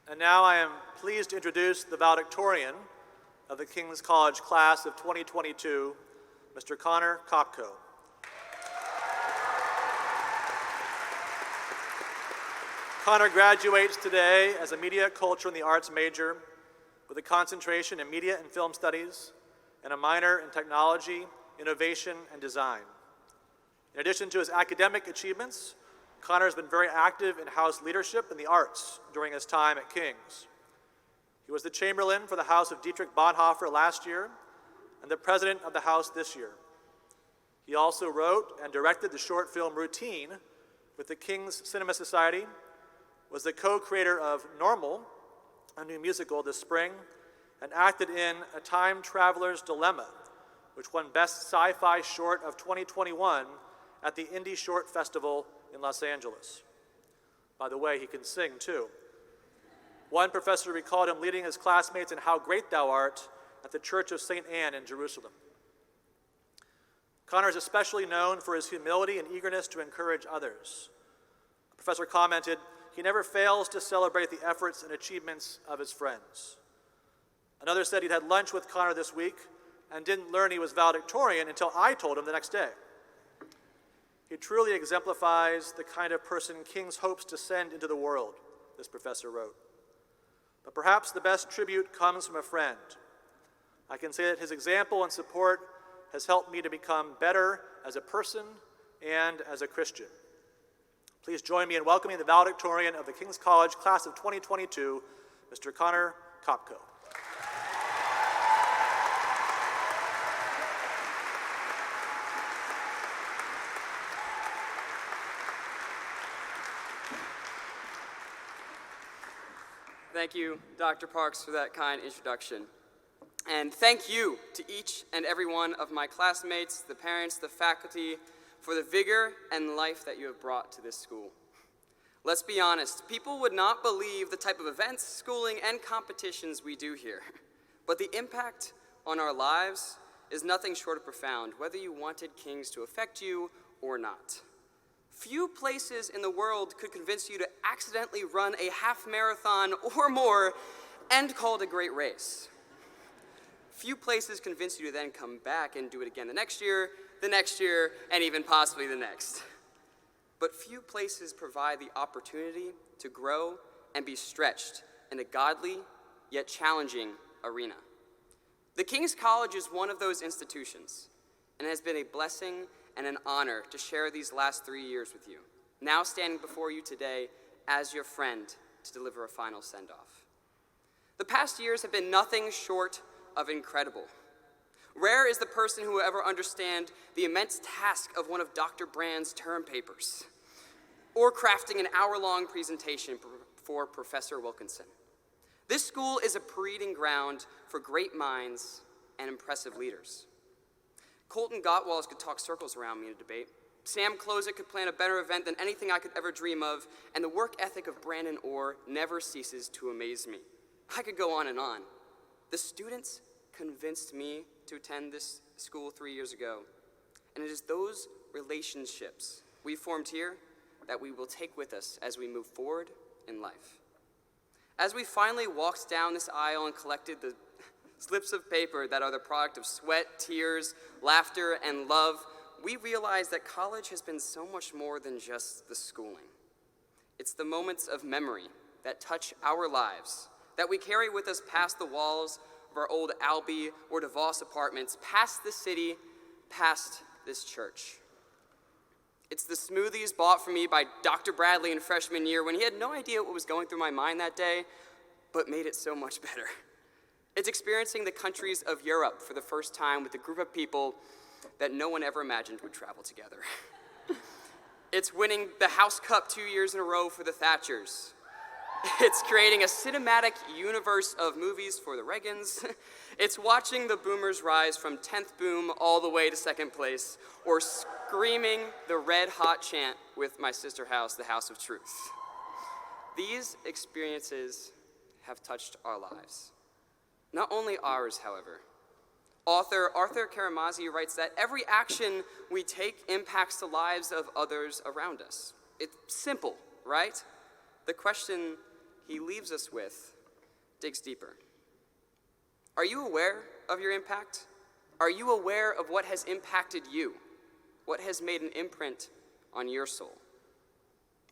And now I am pleased to introduce the valedictorian of the King's College class of 2022, Mr. Connor Kopko. Connor graduates today as a media, culture, and the arts major with a concentration in media and film studies and a minor in technology, innovation, and design. In addition to his academic achievements, Connor has been very active in house leadership and the arts during his time at King's. He was the Chamberlain for the House of Dietrich Bonhoeffer last year and the President of the House this year. He also wrote and directed the short film Routine with the King's Cinema Society, was the co-creator of Normal, a new musical this spring, and acted in A Time Traveler's Dilemma, which won Best Sci-Fi Short of 2021 at the Indie Short Festival in Los Angeles. By the way, he can sing too. One professor recalled him leading his classmates in How Great Thou Art at the Church of St. Anne in Jerusalem. Connor is especially known for his humility and eagerness to encourage others. A professor commented, "He never fails to celebrate the efforts and achievements of his friends." Another said he'd had lunch with Connor this week and didn't learn he was valedictorian until I told him the next day. He truly exemplifies the kind of person King's hopes to send into the world, this professor wrote. But perhaps the best tribute comes from a friend. I can say that his example and support has helped me to become better as a person and as a Christian. Please join me in welcoming the valedictorian of the King's College class of 2022, Mr. Connor Kopko. Thank you, Dr. Parks, for that kind introduction. And thank you to each and every one of my classmates, the parents, the faculty, for the vigor and life that you have brought to this school. Let's be honest, people would not believe the type of events, schooling, and competitions we do here. But the impact on our lives is nothing short of profound, whether you wanted King's to affect you or not. Few places in the world could convince you to accidentally run a half marathon or more and call it a great race. Few places convince you to then come back and do it again the next year, and even possibly the next. But few places provide the opportunity to grow and be stretched in a godly yet challenging arena. The King's College is one of those institutions, and it has been a blessing and an honor to share these last 3 years with you, now standing before you today as your friend to deliver a final send-off. The past years have been nothing short of incredible. Rare is the person who will ever understand the immense task of one of Dr. Brand's term papers, or crafting an hour-long presentation for Professor Wilkinson. This school is a breeding ground for great minds and impressive leaders. Colton Gottwalls could talk circles around me in a debate. Sam Closett could plan a better event than anything I could ever dream of, and the work ethic of Brandon Orr never ceases to amaze me. I could go on and on. The students convinced me to attend this school 3 years ago, and it is those relationships we formed here that we will take with us as we move forward in life. As we finally walked down this aisle and collected the slips of paper that are the product of sweat, tears, laughter, and love, we realized that college has been so much more than just the schooling. It's the moments of memory that touch our lives, that we carry with us past the walls of our old Albee or DeVos apartments, past the city, past this church. It's the smoothies bought for me by Dr. Bradley in freshman year when he had no idea what was going through my mind that day, but made it so much better. It's experiencing the countries of Europe for the first time with a group of people that no one ever imagined would travel together. It's winning the House Cup 2 years in a row for the Thatchers. It's creating a cinematic universe of movies for the Reagans. It's watching the boomers rise from 10th boom all the way to second place, or screaming the red hot chant with my sister house, the House of Truth. These experiences have touched our lives. Not only ours, however. Author Arthur Karamazov writes that every action we take impacts the lives of others around us. It's simple, right? The question he leaves us with digs deeper. Are you aware of your impact? Are you aware of what has impacted you? What has made an imprint on your soul?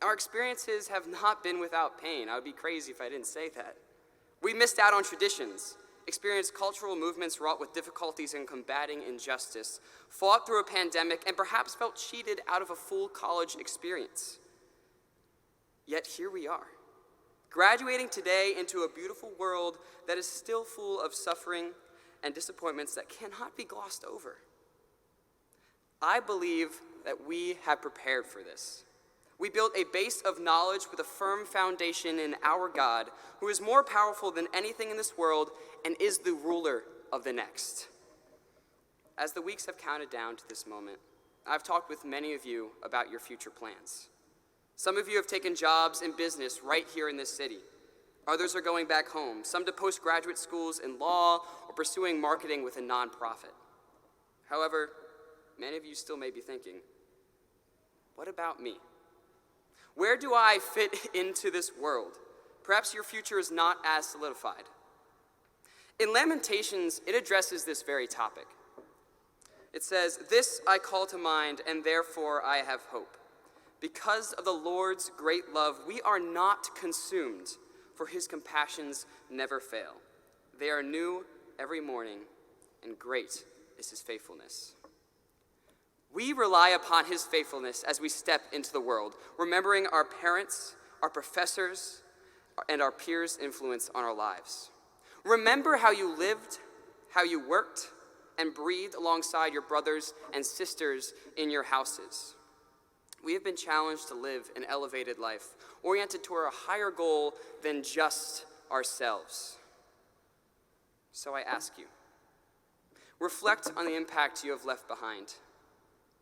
Our experiences have not been without pain. I would be crazy if I didn't say that. We missed out on traditions, experienced cultural movements wrought with difficulties in combating injustice, fought through a pandemic, and perhaps felt cheated out of a full college experience. Yet here we are, graduating today into a beautiful world that is still full of suffering and disappointments that cannot be glossed over. I believe that we have prepared for this. We built a base of knowledge with a firm foundation in our God, who is more powerful than anything in this world and is the ruler of the next. As the weeks have counted down to this moment, I've talked with many of you about your future plans. Some of you have taken jobs in business right here in this city. Others are going back home, some to postgraduate schools in law or pursuing marketing with a nonprofit. However, many of you still may be thinking, what about me? Where do I fit into this world? Perhaps your future is not as solidified. In Lamentations, it addresses this very topic. It says, "This I call to mind, and therefore I have hope. Because of the Lord's great love, we are not consumed, for his compassions never fail. They are new every morning, and great is his faithfulness." We rely upon his faithfulness as we step into the world, remembering our parents, our professors, and our peers' influence on our lives. Remember how you lived, how you worked, and breathed alongside your brothers and sisters in your houses. We have been challenged to live an elevated life, oriented toward a higher goal than just ourselves. So I ask you, reflect on the impact you have left behind.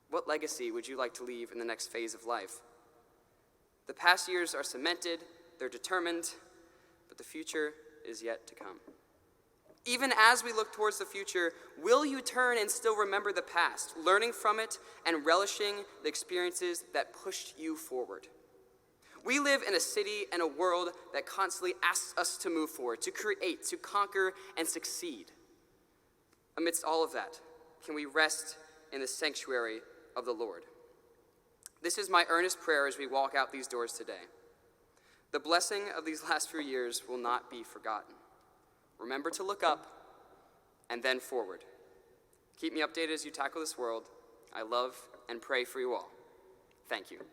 What legacy would you like to leave in the next phase of life? The past years are cemented, they're determined, but the future is yet to come. Even as we look towards the future, will you turn and still remember the past, learning from it and relishing the experiences that pushed you forward? We live in a city and a world that constantly asks us to move forward, to create, to conquer, and succeed. Amidst all of that, can we rest in the sanctuary of the Lord? This is my earnest prayer as we walk out these doors today. The blessing of these last few years will not be forgotten. Remember to look up and then forward. Keep me updated as you tackle this world. I love and pray for you all. Thank you.